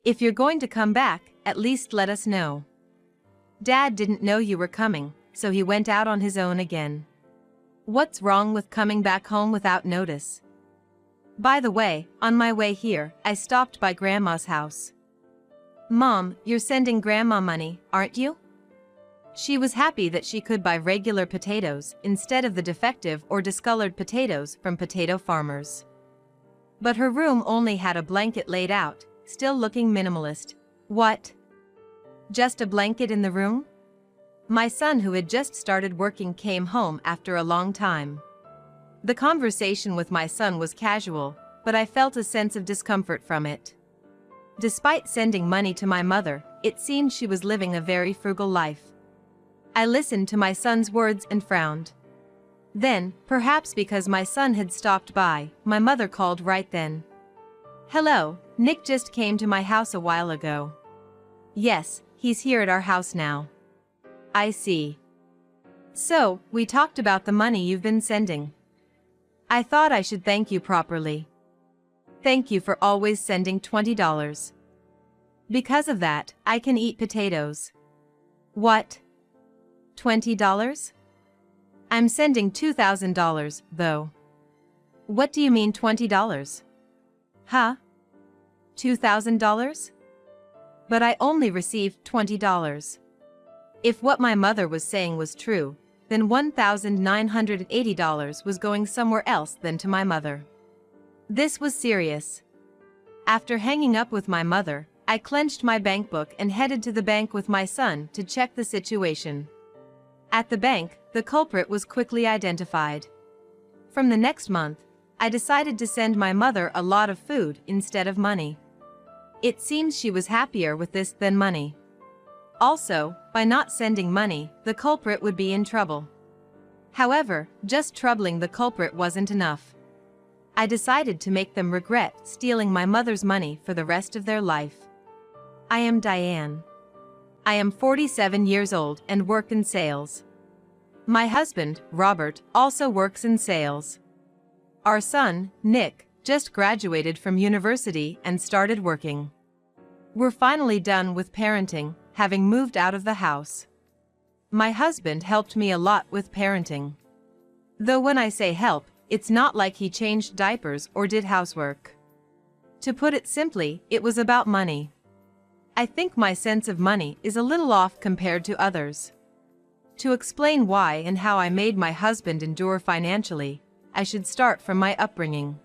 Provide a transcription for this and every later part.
If you're going to come back, at least let us know. Dad didn't know you were coming, so he went out on his own again. What's wrong with coming back home without notice? By the way, on my way here, I stopped by Grandma's house. Mom, you're sending Grandma money, aren't you? She was happy that she could buy regular potatoes instead of the defective or discolored potatoes from potato farmers. But her room only had a blanket laid out, still looking minimalist. What? Just a blanket in the room? My son, who had just started working, came home after a long time. The conversation with my son was casual, but I felt a sense of discomfort from it. Despite sending money to my mother, it seemed she was living a very frugal life. I listened to my son's words and frowned. Then, perhaps because my son had stopped by, my mother called right then. Hello, Nick just came to my house a while ago. Yes, he's here at our house now. I see. So, we talked about the money you've been sending. I thought I should thank you properly. Thank you for always sending $20. Because of that, I can eat potatoes. What? $20? I'm sending $2,000, though. What do you mean $20? Huh? $2,000? But I only received $20. If what my mother was saying was true, then $1,980 was going somewhere else than to my mother. This was serious. After hanging up with my mother, I clenched my bank book and headed to the bank with my son to check the situation. At the bank, the culprit was quickly identified. From the next month, I decided to send my mother a lot of food instead of money. It seems she was happier with this than money. Also, by not sending money, the culprit would be in trouble. However, just troubling the culprit wasn't enough. I decided to make them regret stealing my mother's money for the rest of their life. I am Diane. I am 47 years old and work in sales. My husband, Robert, also works in sales. Our son, Nick, just graduated from university and started working. We're finally done with parenting, having moved out of the house. My husband helped me a lot with parenting. Though when I say help, it's not like he changed diapers or did housework. To put it simply, it was about money. I think my sense of money is a little off compared to others. To explain why and how I made my husband endure financially, I should start from my upbringing.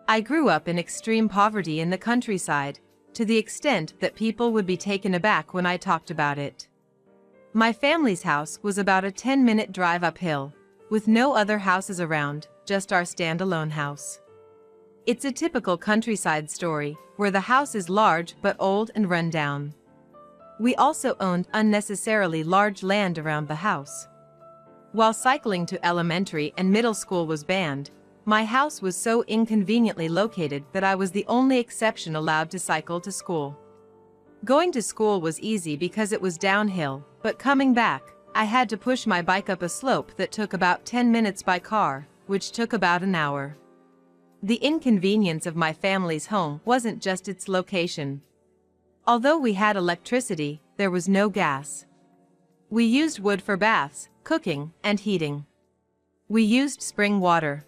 I grew up in extreme poverty in the countryside, to the extent that people would be taken aback when I talked about it. My family's house was about a 10-minute drive uphill, with no other houses around, just our standalone house. It's a typical countryside story, where the house is large but old and run down. We also owned unnecessarily large land around the house. While cycling to elementary and middle school was banned, my house was so inconveniently located that I was the only exception allowed to cycle to school. Going to school was easy because it was downhill, but coming back, I had to push my bike up a slope that took about 10 minutes by car, which took about an hour. The inconvenience of my family's home wasn't just its location. Although we had electricity, there was no gas. We used wood for baths, cooking, and heating. We used spring water.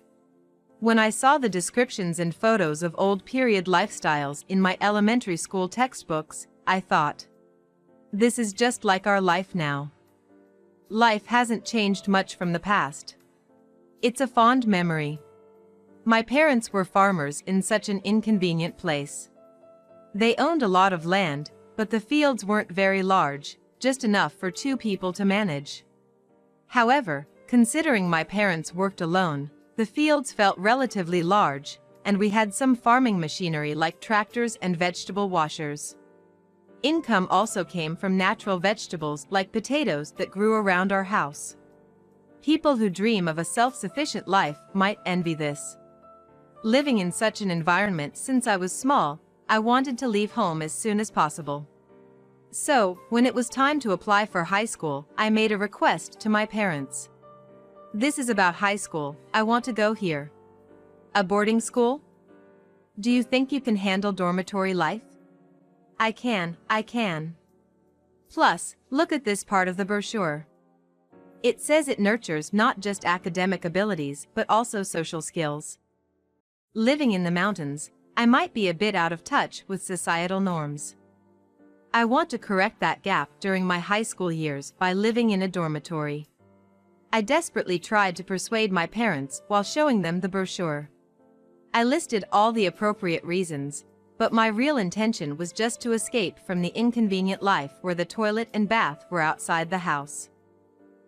When I saw the descriptions and photos of old period lifestyles in my elementary school textbooks, I thought, this is just like our life now. Life hasn't changed much from the past. It's a fond memory. My parents were farmers in such an inconvenient place. They owned a lot of land, but the fields weren't very large, just enough for 2 people to manage. However, considering my parents worked alone, the fields felt relatively large, and we had some farming machinery like tractors and vegetable washers. Income also came from natural vegetables like potatoes that grew around our house. People who dream of a self-sufficient life might envy this. Living in such an environment since I was small, I wanted to leave home as soon as possible. So, when it was time to apply for high school, I made a request to my parents. This is about high school, I want to go here. A boarding school? Do you think you can handle dormitory life? I can. Plus, look at this part of the brochure. It says it nurtures not just academic abilities but also social skills. Living in the mountains, I might be a bit out of touch with societal norms. I want to correct that gap during my high school years by living in a dormitory. I desperately tried to persuade my parents while showing them the brochure. I listed all the appropriate reasons, but my real intention was just to escape from the inconvenient life where the toilet and bath were outside the house.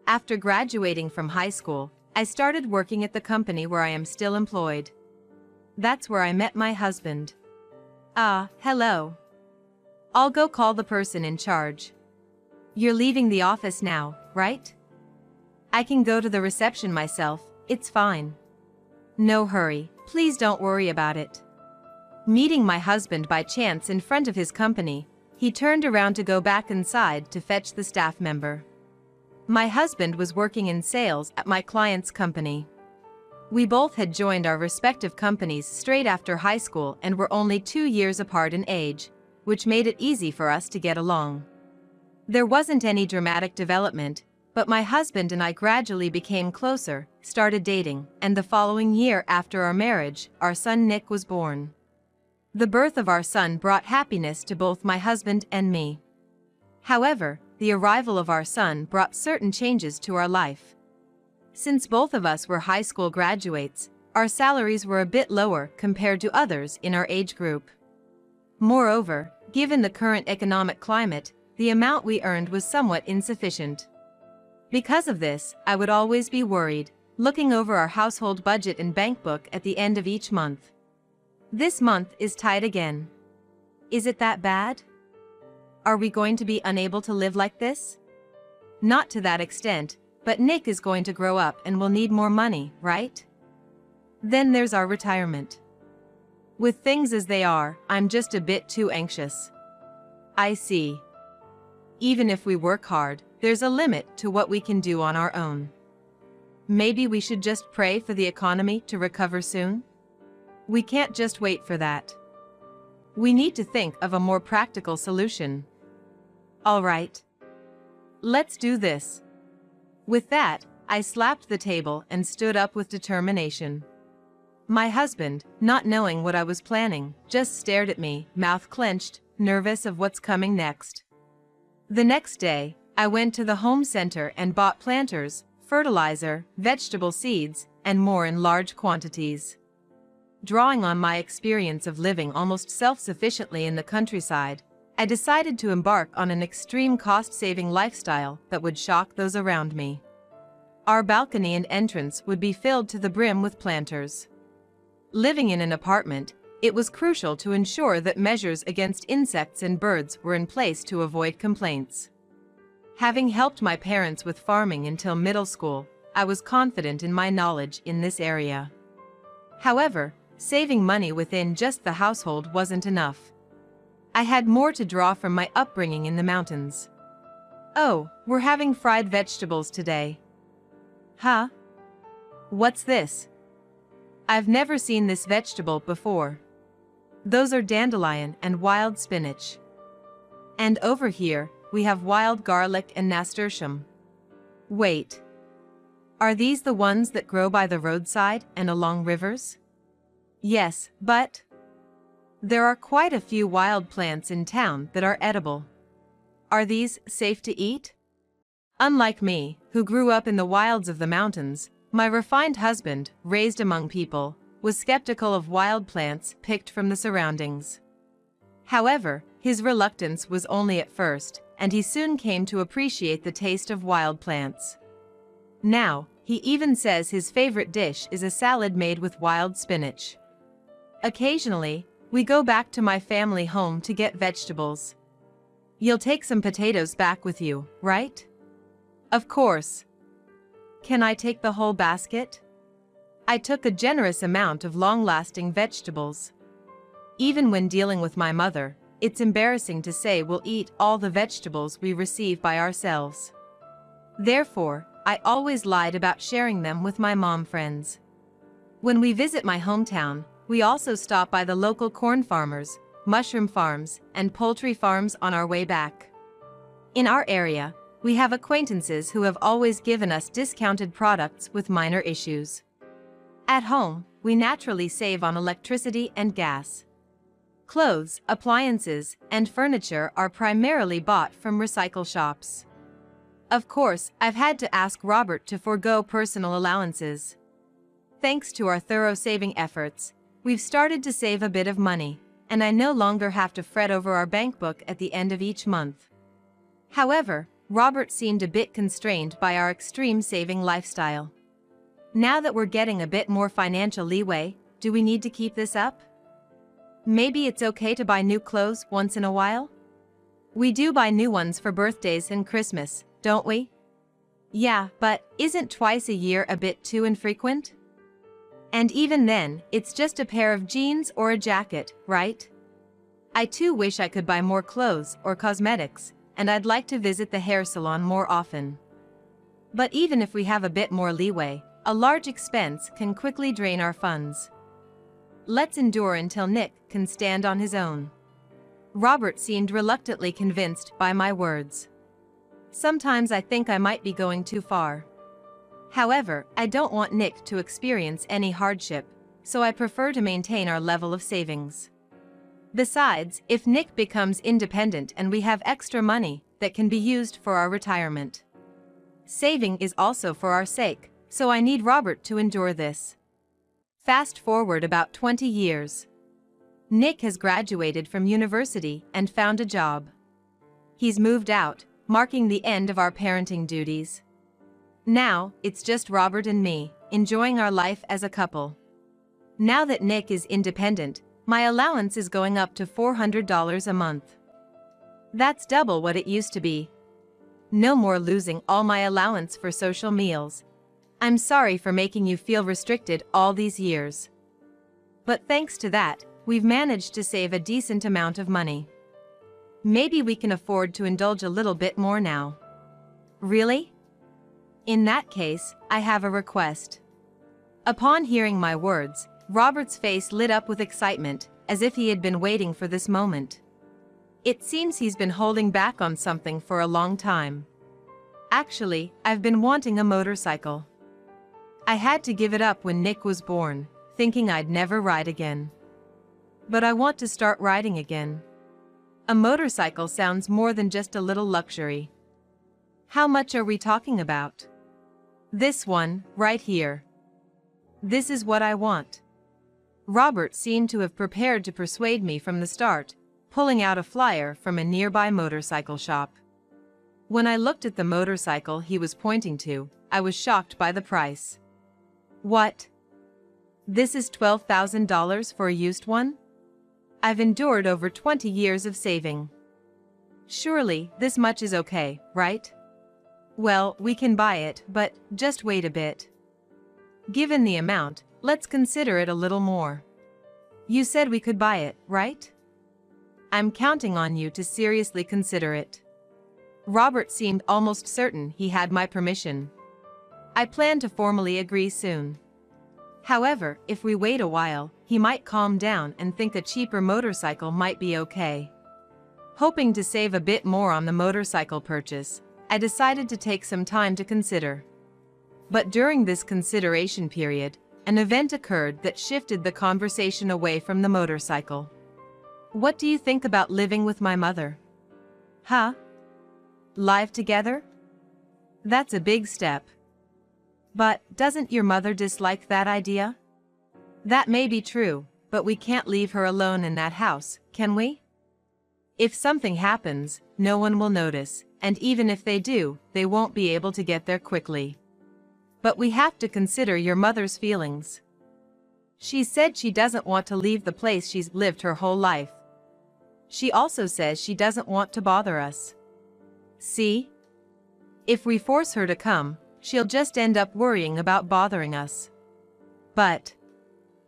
After graduating from high school, I started working at the company where I am still employed. That's where I met my husband. Hello. I'll go call the person in charge. You're leaving the office now, right? I can go to the reception myself, it's fine. No hurry, please don't worry about it. Meeting my husband by chance in front of his company, he turned around to go back inside to fetch the staff member. My husband was working in sales at my client's company. We both had joined our respective companies straight after high school and were only 2 years apart in age, which made it easy for us to get along. There wasn't any dramatic development, but my husband and I gradually became closer, started dating, and the following year after our marriage, our son Nick was born. The birth of our son brought happiness to both my husband and me. However, the arrival of our son brought certain changes to our life. Since both of us were high school graduates, our salaries were a bit lower compared to others in our age group. Moreover, given the current economic climate, the amount we earned was somewhat insufficient. Because of this, I would always be worried, looking over our household budget and bank book at the end of each month. This month is tight again. Is it that bad? Are we going to be unable to live like this? Not to that extent, but Nick is going to grow up and will need more money, right? Then there's our retirement. With things as they are, I'm just a bit too anxious. I see. Even if we work hard, there's a limit to what we can do on our own. Maybe we should just pray for the economy to recover soon? We can't just wait for that. We need to think of a more practical solution. All right. Let's do this. With that, I slapped the table and stood up with determination. My husband, not knowing what I was planning, just stared at me, mouth clenched, nervous of what's coming next. The next day, I went to the home center and bought planters, fertilizer, vegetable seeds, and more in large quantities. Drawing on my experience of living almost self-sufficiently in the countryside, I decided to embark on an extreme cost-saving lifestyle that would shock those around me. Our balcony and entrance would be filled to the brim with planters. Living in an apartment, it was crucial to ensure that measures against insects and birds were in place to avoid complaints. Having helped my parents with farming until middle school, I was confident in my knowledge in this area. However, saving money within just the household wasn't enough. I had more to draw from my upbringing in the mountains. Oh, we're having fried vegetables today. Huh? What's this? I've never seen this vegetable before. Those are dandelion and wild spinach. And over here, we have wild garlic and nasturtium. Wait. Are these the ones that grow by the roadside and along rivers? Yes, but there are quite a few wild plants in town that are edible. Are these safe to eat? Unlike me, who grew up in the wilds of the mountains, my refined husband, raised among people, was skeptical of wild plants picked from the surroundings. However, his reluctance was only at first, and he soon came to appreciate the taste of wild plants. Now, he even says his favorite dish is a salad made with wild spinach. Occasionally, we go back to my family home to get vegetables. You'll take some potatoes back with you, right? Of course. Can I take the whole basket? I took a generous amount of long-lasting vegetables. Even when dealing with my mother, it's embarrassing to say we'll eat all the vegetables we receive by ourselves. Therefore, I always lied about sharing them with my mom friends. When we visit my hometown, we also stop by the local corn farmers, mushroom farms, and poultry farms on our way back. In our area, we have acquaintances who have always given us discounted products with minor issues. At home, we naturally save on electricity and gas. Clothes, appliances, and furniture are primarily bought from recycle shops. Of course, I've had to ask Robert to forego personal allowances. Thanks to our thorough saving efforts, we've started to save a bit of money, and I no longer have to fret over our bank book at the end of each month. However, Robert seemed a bit constrained by our extreme saving lifestyle. Now that we're getting a bit more financial leeway, do we need to keep this up? Maybe it's okay to buy new clothes once in a while? We do buy new ones for birthdays and Christmas, don't we? Yeah, but isn't twice a year a bit too infrequent? And even then, it's just a pair of jeans or a jacket, right? I too wish I could buy more clothes or cosmetics, and I'd like to visit the hair salon more often. But even if we have a bit more leeway, a large expense can quickly drain our funds. Let's endure until Nick can stand on his own. Robert seemed reluctantly convinced by my words. Sometimes I think I might be going too far. However, I don't want Nick to experience any hardship, so I prefer to maintain our level of savings. Besides, if Nick becomes independent and we have extra money that can be used for our retirement. Saving is also for our sake, so I need Robert to endure this. Fast forward about 20 years. Nick has graduated from university and found a job. He's moved out, marking the end of our parenting duties. Now, it's just Robert and me, enjoying our life as a couple. Now that Nick is independent, my allowance is going up to $400 a month. That's double what it used to be. No more losing all my allowance for social meals. I'm sorry for making you feel restricted all these years. But thanks to that, we've managed to save a decent amount of money. Maybe we can afford to indulge a little bit more now. Really? In that case, I have a request. Upon hearing my words, Robert's face lit up with excitement, as if he had been waiting for this moment. It seems he's been holding back on something for a long time. Actually, I've been wanting a motorcycle. I had to give it up when Nick was born, thinking I'd never ride again. But I want to start riding again. A motorcycle sounds more than just a little luxury. How much are we talking about? This one, right here. This is what I want. Robert seemed to have prepared to persuade me from the start, pulling out a flyer from a nearby motorcycle shop. When I looked at the motorcycle he was pointing to, I was shocked by the price. What? This is $12,000 for a used one? I've endured over 20 years of saving. Surely, this much is okay, right? Well, we can buy it, but just wait a bit. Given the amount, let's consider it a little more. You said we could buy it, right? I'm counting on you to seriously consider it. Robert seemed almost certain he had my permission. I plan to formally agree soon. However, if we wait a while, he might calm down and think a cheaper motorcycle might be okay. Hoping to save a bit more on the motorcycle purchase, I decided to take some time to consider. But during this consideration period, an event occurred that shifted the conversation away from the motorcycle. What do you think about living with my mother? Huh? Live together? That's a big step. But doesn't your mother dislike that idea? That may be true, but we can't leave her alone in that house, can we? If something happens, no one will notice, and even if they do, they won't be able to get there quickly. But we have to consider your mother's feelings. She said she doesn't want to leave the place she's lived her whole life. She also says she doesn't want to bother us. See? If we force her to come, she'll just end up worrying about bothering us. But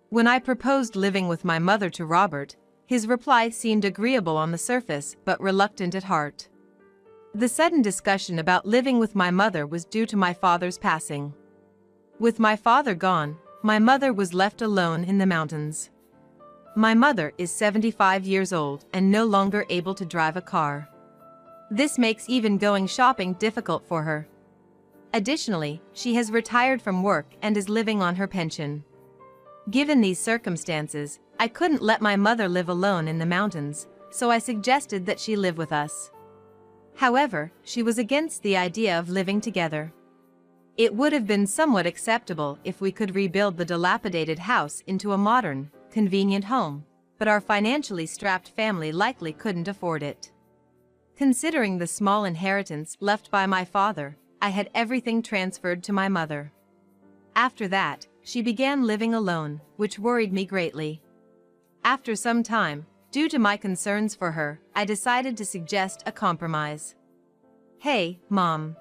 when I proposed living with my mother to Robert, his reply seemed agreeable on the surface but reluctant at heart. The sudden discussion about living with my mother was due to my father's passing. With my father gone, my mother was left alone in the mountains. My mother is 75 years old and no longer able to drive a car. This makes even going shopping difficult for her. Additionally, she has retired from work and is living on her pension. Given these circumstances, I couldn't let my mother live alone in the mountains, so I suggested that she live with us. However, she was against the idea of living together. It would have been somewhat acceptable if we could rebuild the dilapidated house into a modern, convenient home, but our financially strapped family likely couldn't afford it. Considering the small inheritance left by my father, I had everything transferred to my mother. After that, she began living alone, which worried me greatly. After some time, due to my concerns for her, I decided to suggest a compromise. Hey, Mom.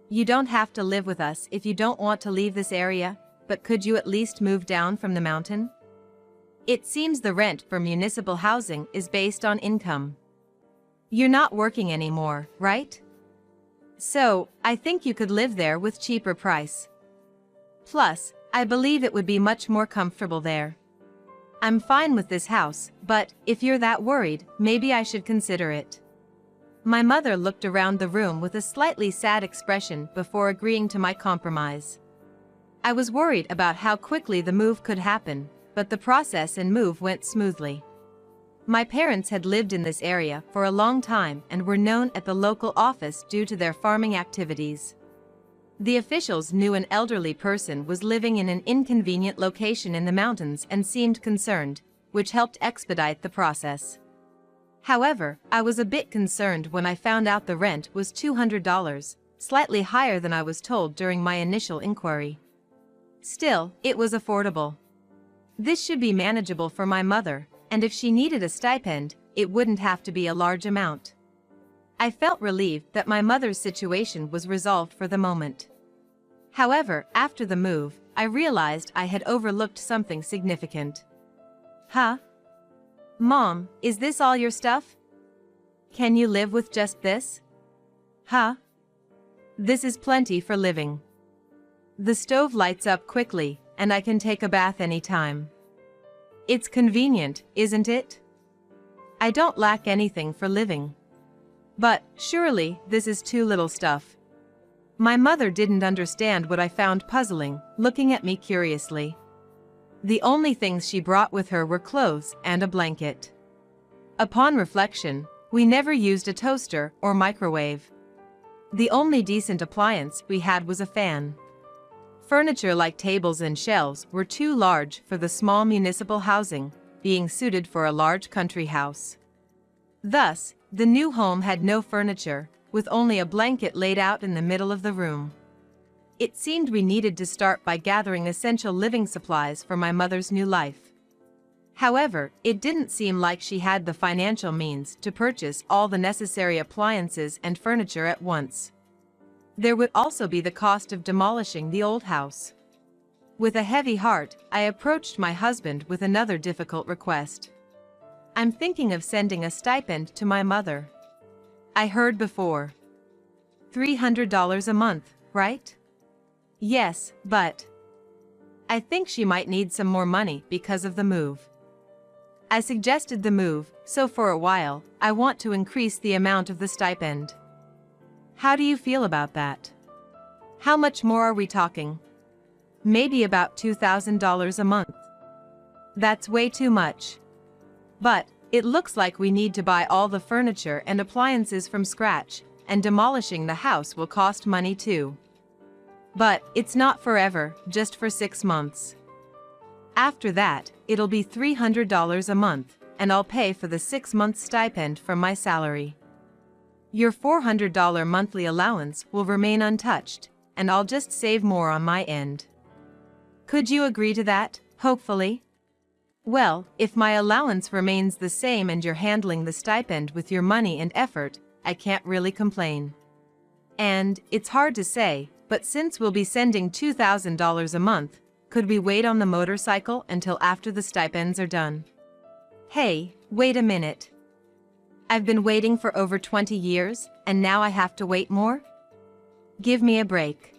You don't have to live with us if you don't want to leave this area, but could you at least move down from the mountain? It seems the rent for municipal housing is based on income. You're not working anymore, right? So, I think you could live there with cheaper price. Plus, I believe it would be much more comfortable there. I'm fine with this house, but if you're that worried, maybe I should consider it. My mother looked around the room with a slightly sad expression before agreeing to my compromise. I was worried about how quickly the move could happen, but the process and move went smoothly. My parents had lived in this area for a long time and were known at the local office due to their farming activities. The officials knew an elderly person was living in an inconvenient location in the mountains and seemed concerned, which helped expedite the process. However, I was a bit concerned when I found out the rent was $200, slightly higher than I was told during my initial inquiry. Still, it was affordable. This should be manageable for my mother, and if she needed a stipend, it wouldn't have to be a large amount. I felt relieved that my mother's situation was resolved for the moment. However, after the move, I realized I had overlooked something significant. Huh? Mom, is this all your stuff? Can you live with just this? Huh? This is plenty for living. The stove lights up quickly, and I can take a bath anytime. It's convenient, isn't it? I don't lack anything for living. But, surely, this is too little stuff. My mother didn't understand what I found puzzling, looking at me curiously. The only things she brought with her were clothes and a blanket. Upon reflection, we never used a toaster or microwave. The only decent appliance we had was a fan. Furniture like tables and shelves were too large for the small municipal housing, being suited for a large country house. Thus, the new home had no furniture, with only a blanket laid out in the middle of the room. It seemed we needed to start by gathering essential living supplies for my mother's new life. However, it didn't seem like she had the financial means to purchase all the necessary appliances and furniture at once. There would also be the cost of demolishing the old house. With a heavy heart, I approached my husband with another difficult request. I'm thinking of sending a stipend to my mother. I heard before. $300 a month, right? Yes, but I think she might need some more money because of the move. I suggested the move, so for a while, I want to increase the amount of the stipend. How do you feel about that? How much more are we talking? Maybe about $2,000 a month. That's way too much. But it looks like we need to buy all the furniture and appliances from scratch, and demolishing the house will cost money too. But it's not forever, just for 6 months. After that, it'll be $300 a month, and I'll pay for the 6-month stipend from my salary. Your $400 monthly allowance will remain untouched, and I'll just save more on my end. Could you agree to that, hopefully? Well, if my allowance remains the same and you're handling the stipend with your money and effort, I can't really complain. And, it's hard to say, but since we'll be sending $2,000 a month, could we wait on the motorcycle until after the stipends are done? Hey, wait a minute. I've been waiting for over 20 years, and now I have to wait more? Give me a break.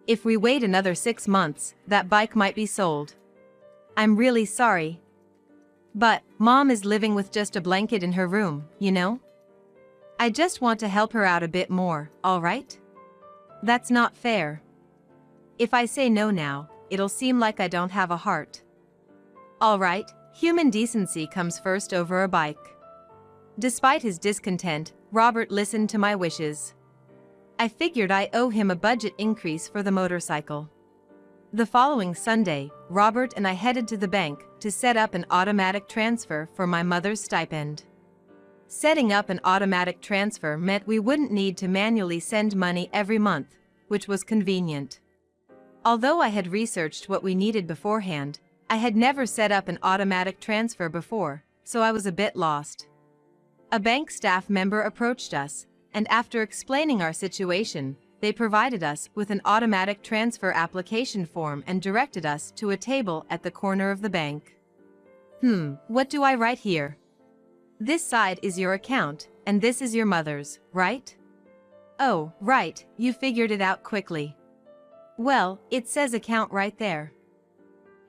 If we wait another 6 months, that bike might be sold. I'm really sorry. But, Mom is living with just a blanket in her room, you know? I just want to help her out a bit more, alright? That's not fair. If I say no now, it'll seem like I don't have a heart. Alright, human decency comes first over a bike. Despite his discontent, Robert listened to my wishes. I figured I owe him a budget increase for the motorcycle. The following Sunday, Robert and I headed to the bank to set up an automatic transfer for my mother's stipend. Setting up an automatic transfer meant we wouldn't need to manually send money every month, which was convenient. Although I had researched what we needed beforehand, I had never set up an automatic transfer before, so I was a bit lost. A bank staff member approached us, and after explaining our situation, they provided us with an automatic transfer application form and directed us to a table at the corner of the bank. What do I write here? This side is your account, and this is your mother's, right? Oh, right, you figured it out quickly. Well, it says account right there.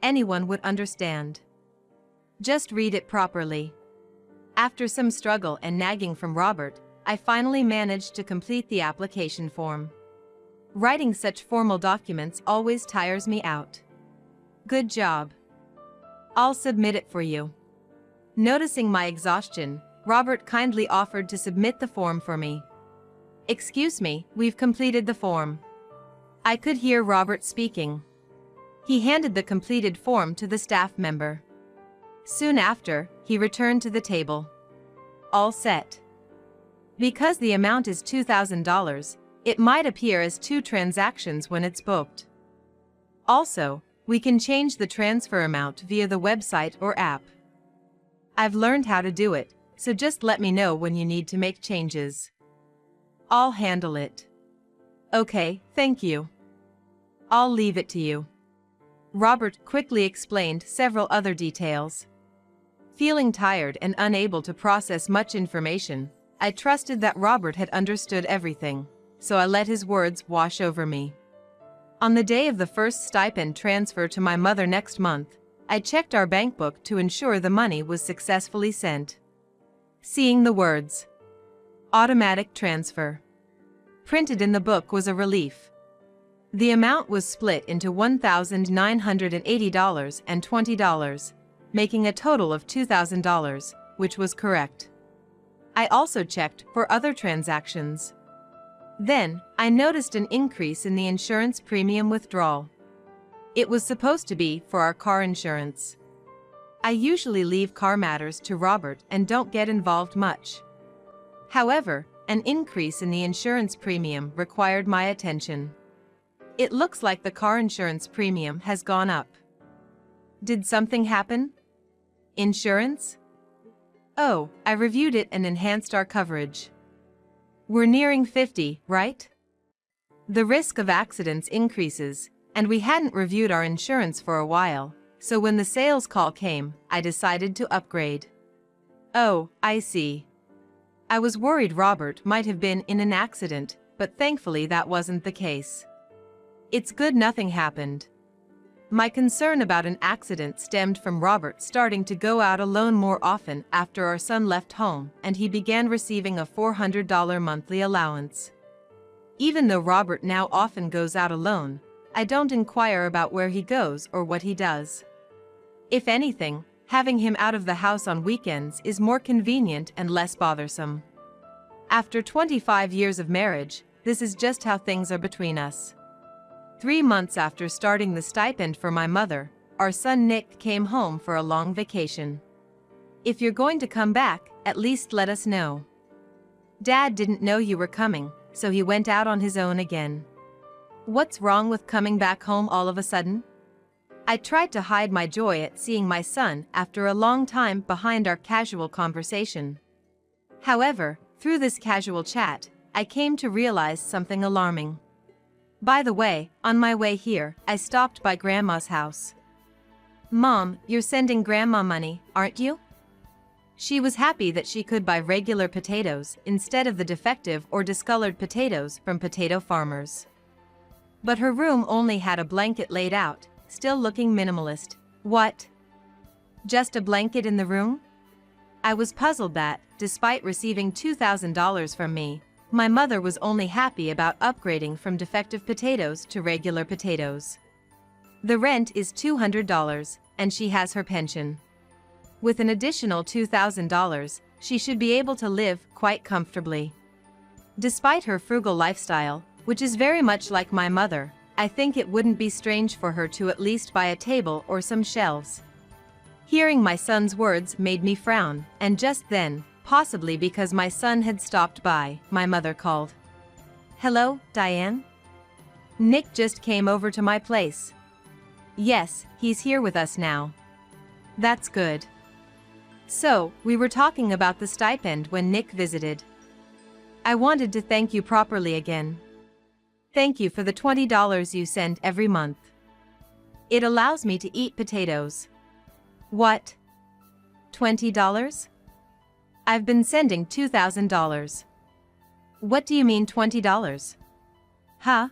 Anyone would understand. Just read it properly. After some struggle and nagging from Robert, I finally managed to complete the application form. Writing such formal documents always tires me out. Good job. I'll submit it for you. Noticing my exhaustion, Robert kindly offered to submit the form for me. Excuse me, we've completed the form. I could hear Robert speaking. He handed the completed form to the staff member. Soon after, he returned to the table. All set. Because the amount is $2,000, it might appear as 2 transactions when it's booked. Also, we can change the transfer amount via the website or app. I've learned how to do it, so just let me know when you need to make changes. I'll handle it. Okay, thank you. I'll leave it to you. Robert quickly explained several other details. Feeling tired and unable to process much information, I trusted that Robert had understood everything, so I let his words wash over me. On the day of the first stipend transfer to my mother next month, I checked our bank book to ensure the money was successfully sent. Seeing the words, "Automatic transfer," printed in the book was a relief. The amount was split into $1,980 and $20, making a total of $2,000, which was correct. I also checked for other transactions. Then, I noticed an increase in the insurance premium withdrawal. It was supposed to be for our car insurance. I usually leave car matters to Robert and don't get involved much. However, an increase in the insurance premium required my attention. It looks like the car insurance premium has gone up. Did something happen? Insurance? Oh, I reviewed it and enhanced our coverage. We're nearing 50, right? The risk of accidents increases, and we hadn't reviewed our insurance for a while, so when the sales call came, I decided to upgrade. Oh, I see. I was worried Robert might have been in an accident, but thankfully that wasn't the case. It's good nothing happened. My concern about an accident stemmed from Robert starting to go out alone more often after our son left home and he began receiving a $400 monthly allowance. Even though Robert now often goes out alone, I don't inquire about where he goes or what he does. If anything, having him out of the house on weekends is more convenient and less bothersome. After 25 years of marriage, this is just how things are between us. 3 months after starting the stipend for my mother, our son Nick came home for a long vacation. If you're going to come back, at least let us know. Dad didn't know you were coming, so he went out on his own again. What's wrong with coming back home all of a sudden? I tried to hide my joy at seeing my son after a long time behind our casual conversation. However, through this casual chat, I came to realize something alarming. By the way, on my way here, I stopped by Grandma's house. Mom, you're sending Grandma money, aren't you? She was happy that she could buy regular potatoes instead of the defective or discolored potatoes from potato farmers. But her room only had a blanket laid out, still looking minimalist. What? Just a blanket in the room? I was puzzled that, despite receiving $2,000 from me, my mother was only happy about upgrading from defective potatoes to regular potatoes. The rent is $200, and she has her pension. With an additional $2,000, she should be able to live quite comfortably. Despite her frugal lifestyle, which is very much like my mother, I think it wouldn't be strange for her to at least buy a table or some shelves. Hearing my son's words made me frown, and just then, possibly because my son had stopped by, my mother called. "Hello, Diane? Nick just came over to my place." "Yes, he's here with us now." "That's good." "So, we were talking about the stipend when Nick visited. I wanted to thank you properly again. Thank you for the $20 you send every month. It allows me to eat potatoes." "What? $20? I've been sending $2,000. What do you mean $20? Huh?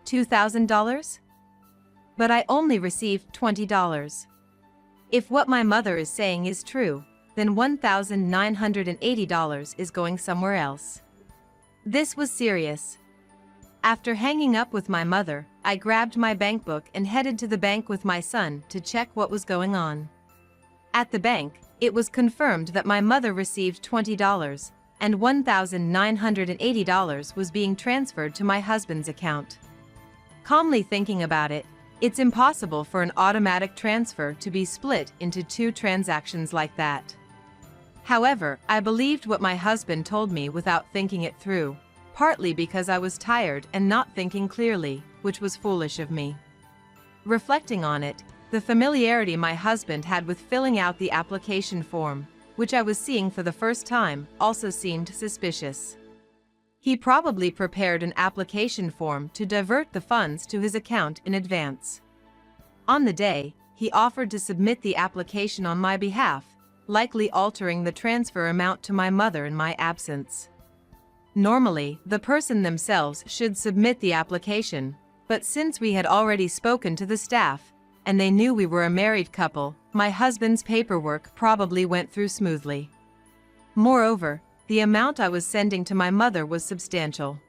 $2,000? But I only received $20. If what my mother is saying is true, then $1,980 is going somewhere else." This was serious. After hanging up with my mother, I grabbed my bank book and headed to the bank with my son to check what was going on. At the bank, it was confirmed that my mother received $20, and $1,980 was being transferred to my husband's account. Calmly thinking about it, it's impossible for an automatic transfer to be split into two transactions like that. However, I believed what my husband told me without thinking it through, partly because I was tired and not thinking clearly, which was foolish of me. Reflecting on it, the familiarity my husband had with filling out the application form, which I was seeing for the first time, also seemed suspicious. He probably prepared an application form to divert the funds to his account in advance. On the day, he offered to submit the application on my behalf, likely altering the transfer amount to my mother in my absence. Normally, the person themselves should submit the application, but since we had already spoken to the staff, and they knew we were a married couple, my husband's paperwork probably went through smoothly. Moreover, the amount I was sending to my mother was substantial.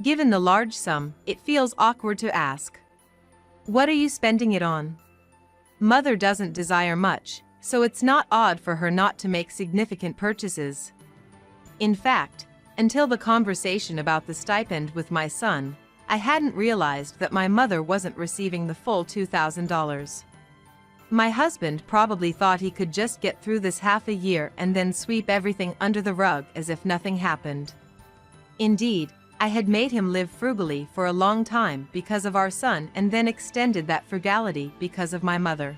Given the large sum, it feels awkward to ask, "What are you spending it on?" Mother doesn't desire much, so it's not odd for her not to make significant purchases. In fact, until the conversation about the stipend with my son, I hadn't realized that my mother wasn't receiving the full $2,000. My husband probably thought he could just get through this half a year and then sweep everything under the rug as if nothing happened. Indeed, I had made him live frugally for a long time because of our son and then extended that frugality because of my mother.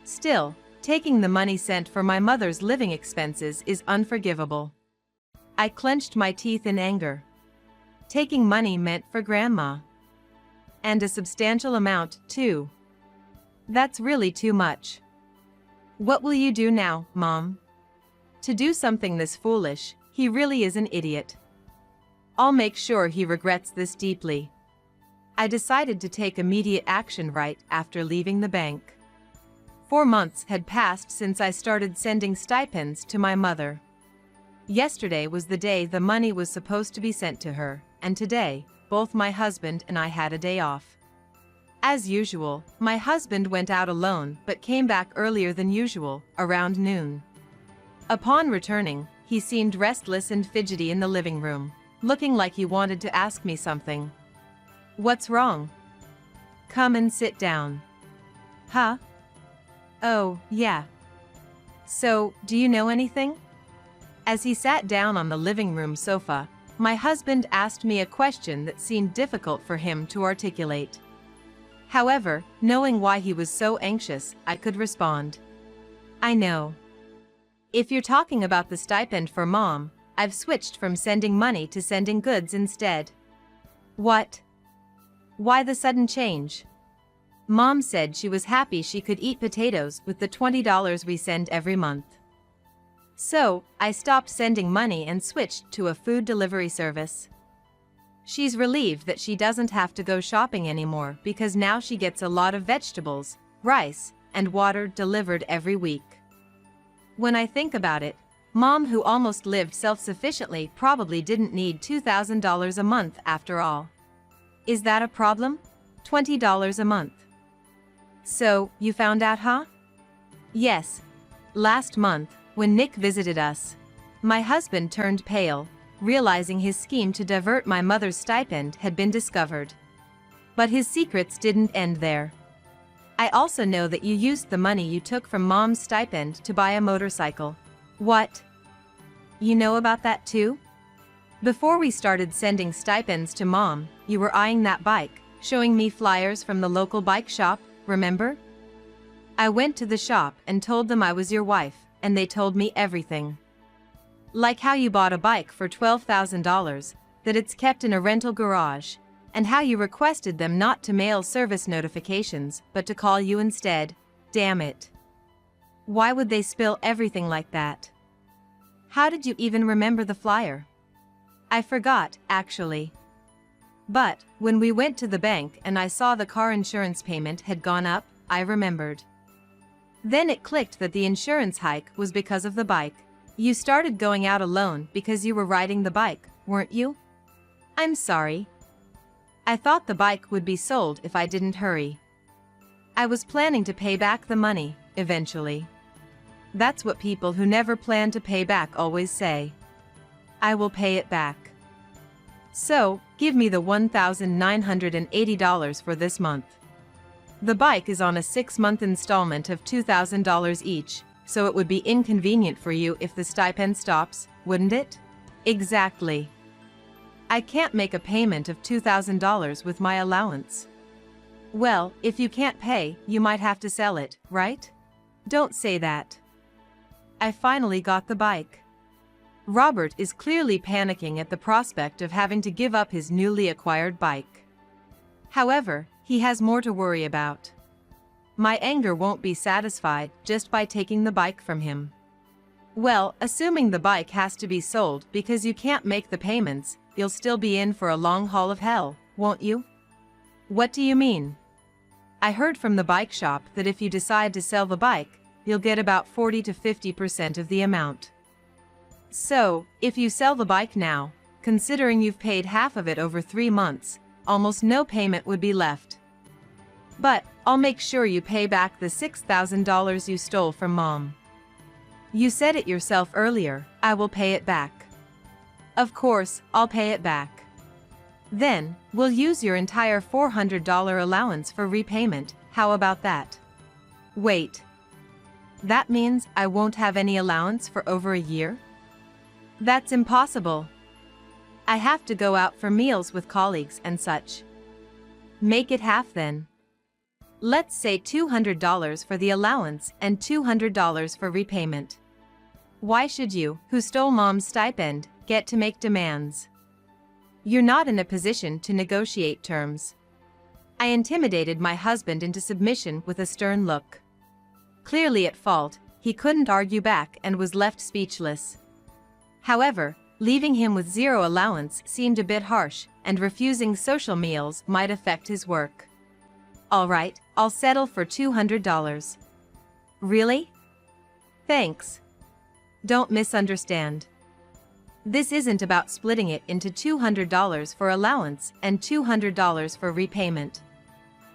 Still, taking the money sent for my mother's living expenses is unforgivable. I clenched my teeth in anger. Taking money meant for Grandma. And a substantial amount, too. That's really too much. What will you do now, Mom? To do something this foolish, he really is an idiot. I'll make sure he regrets this deeply. I decided to take immediate action right after leaving the bank. 4 months had passed since I started sending stipends to my mother. Yesterday was the day the money was supposed to be sent to her, and today, both my husband and I had a day off. As usual, my husband went out alone but came back earlier than usual, around noon. Upon returning, he seemed restless and fidgety in the living room, looking like he wanted to ask me something. "What's wrong?" "Come and sit down." "Huh? Oh, yeah. So, do you know anything?" As he sat down on the living room sofa, my husband asked me a question that seemed difficult for him to articulate. However, knowing why he was so anxious, I could respond. "I know. If you're talking about the stipend for Mom, I've switched from sending money to sending goods instead." "What? Why the sudden change?" "Mom said she was happy she could eat potatoes with the $20 we send every month. So, I stopped sending money and switched to a food delivery service. She's relieved that she doesn't have to go shopping anymore because now she gets a lot of vegetables, rice, and water delivered every week. When I think about it, Mom, who almost lived self-sufficiently, probably didn't need $2,000 a month after all. Is that a problem? $20 a month. So, you found out, huh? Yes. Last month, when Nick visited us, my husband turned pale, realizing his scheme to divert my mother's stipend had been discovered. But his secrets didn't end there. I also know that you used the money you took from Mom's stipend to buy a motorcycle. What? You know about that too? Before we started sending stipends to Mom, you were eyeing that bike, showing me flyers from the local bike shop, remember? I went to the shop and told them I was your wife, and they told me everything. Like how you bought a bike for $12,000, that it's kept in a rental garage, and how you requested them not to mail service notifications but to call you instead. Damn it. Why would they spill everything like that? How did you even remember the flyer? I forgot, actually. But, when we went to the bank and I saw the car insurance payment had gone up, I remembered. Then it clicked that the insurance hike was because of the bike. You started going out alone because you were riding the bike, weren't you? I'm sorry. I thought the bike would be sold if I didn't hurry. I was planning to pay back the money, eventually. That's what people who never plan to pay back always say. I will pay it back. So, give me the $1,980 for this month. The bike is on a 6-month installment of $2,000 each, so it would be inconvenient for you if the stipend stops, wouldn't it? Exactly. I can't make a payment of $2,000 with my allowance. Well, if you can't pay, you might have to sell it, right? Don't say that. I finally got the bike. Robert is clearly panicking at the prospect of having to give up his newly acquired bike. However, he has more to worry about. My anger won't be satisfied just by taking the bike from him. Well, assuming the bike has to be sold because you can't make the payments, you'll still be in for a long haul of hell, won't you? What do you mean? I heard from the bike shop that if you decide to sell the bike, you'll get about 40 to 50% of the amount. So, if you sell the bike now, considering you've paid half of it over 3 months, almost no payment would be left. But, I'll make sure you pay back the $6,000 you stole from Mom. You said it yourself earlier, I will pay it back. Of course, I'll pay it back. Then, we'll use your entire $400 allowance for repayment, how about that? Wait. That means I won't have any allowance for over a year? That's impossible. I have to go out for meals with colleagues and such. Make it half then. Let's say $200 for the allowance and $200 for repayment. Why should you, who stole Mom's stipend, get to make demands? You're not in a position to negotiate terms. I intimidated my husband into submission with a stern look. Clearly at fault, he couldn't argue back and was left speechless. However, leaving him with zero allowance seemed a bit harsh, and refusing social meals might affect his work. All right, I'll settle for $200. Really? Thanks. Don't misunderstand. This isn't about splitting it into $200 for allowance and $200 for repayment.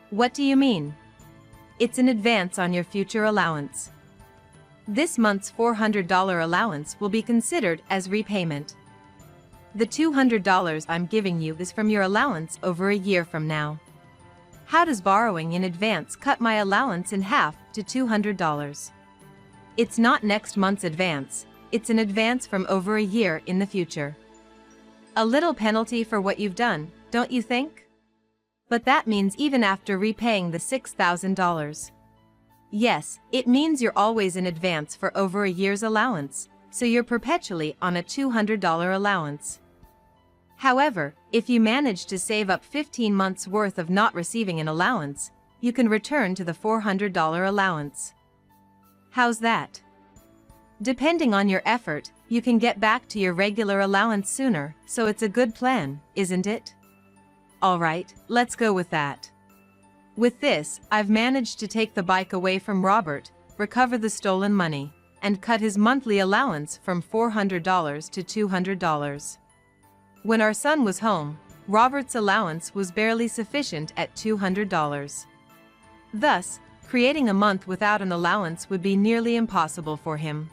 What do you mean? It's an advance on your future allowance. This month's $400 allowance will be considered as repayment. The $200 I'm giving you is from your allowance over a year from now. How does borrowing in advance cut my allowance in half to $200? It's not next month's advance, it's an advance from over a year in the future. A little penalty for what you've done, don't you think? But that means even after repaying the $6,000. Yes, it means you're always in advance for over a year's allowance, so you're perpetually on a $200 allowance. However, if you manage to save up 15 months' worth of not receiving an allowance, you can return to the $400 allowance. How's that? Depending on your effort, you can get back to your regular allowance sooner, so it's a good plan, isn't it? All right, let's go with that. With this, I've managed to take the bike away from Robert, recover the stolen money, and cut his monthly allowance from $400 to $200. When our son was home, Robert's allowance was barely sufficient at $200. Thus, creating a month without an allowance would be nearly impossible for him.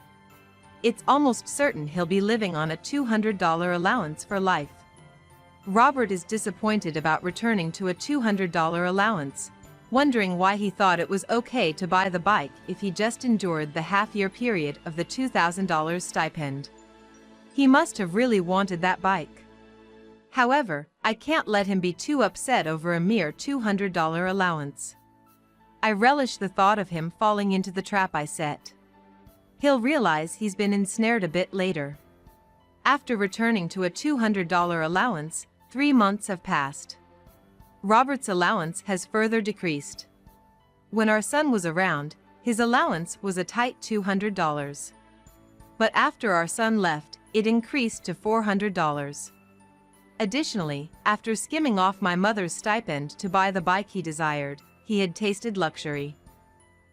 It's almost certain he'll be living on a $200 allowance for life. Robert is disappointed about returning to a $200 allowance, wondering why he thought it was okay to buy the bike if he just endured the half-year period of the $2,000 stipend. He must have really wanted that bike. However, I can't let him be too upset over a mere $200 allowance. I relish the thought of him falling into the trap I set. He'll realize he's been ensnared a bit later. After returning to a $200 allowance, 3 months have passed. Robert's allowance has further decreased. When our son was around, his allowance was a tight $200. But after our son left, it increased to $400. Additionally, after skimming off my mother's stipend to buy the bike he desired, he had tasted luxury.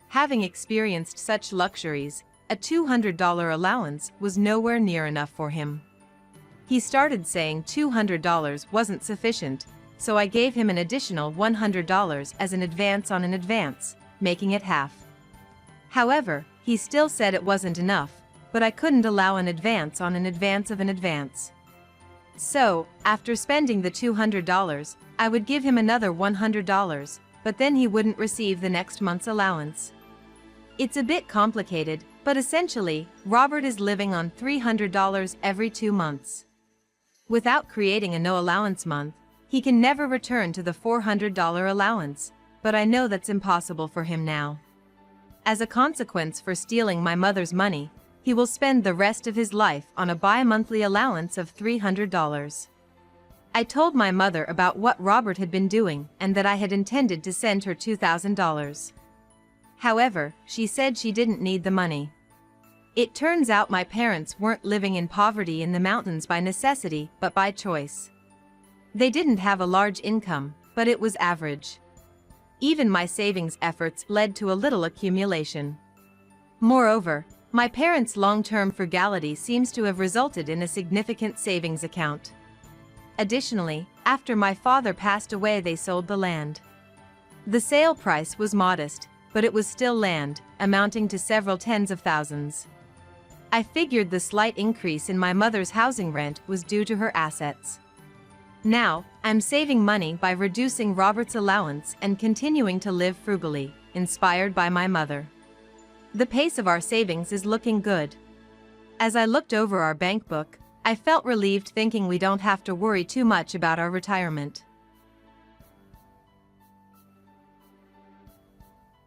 Having experienced such luxuries, a $200 allowance was nowhere near enough for him. He started saying $200 wasn't sufficient, so I gave him an additional $100 as an advance on an advance, making it half. However, he still said it wasn't enough, but I couldn't allow an advance on an advance of an advance. So, after spending the $200, I would give him another $100, but then he wouldn't receive the next month's allowance. It's a bit complicated, but essentially, Robert is living on $300 every 2 months. Without creating a no allowance month, he can never return to the $400 allowance, but I know that's impossible for him now. As a consequence for stealing my mother's money, he will spend the rest of his life on a bi-monthly allowance of $300. I told my mother about what Robert had been doing and that I had intended to send her $2,000. However, she said she didn't need the money. It turns out my parents weren't living in poverty in the mountains by necessity but by choice. They didn't have a large income, but it was average. Even my savings efforts led to a little accumulation. Moreover, my parents' long-term frugality seems to have resulted in a significant savings account. Additionally, after my father passed away, they sold the land. The sale price was modest, but it was still land, amounting to several tens of thousands. I figured the slight increase in my mother's housing rent was due to her assets. Now, I'm saving money by reducing Robert's allowance and continuing to live frugally, inspired by my mother. The pace of our savings is looking good. As I looked over our bank book, I felt relieved thinking we don't have to worry too much about our retirement.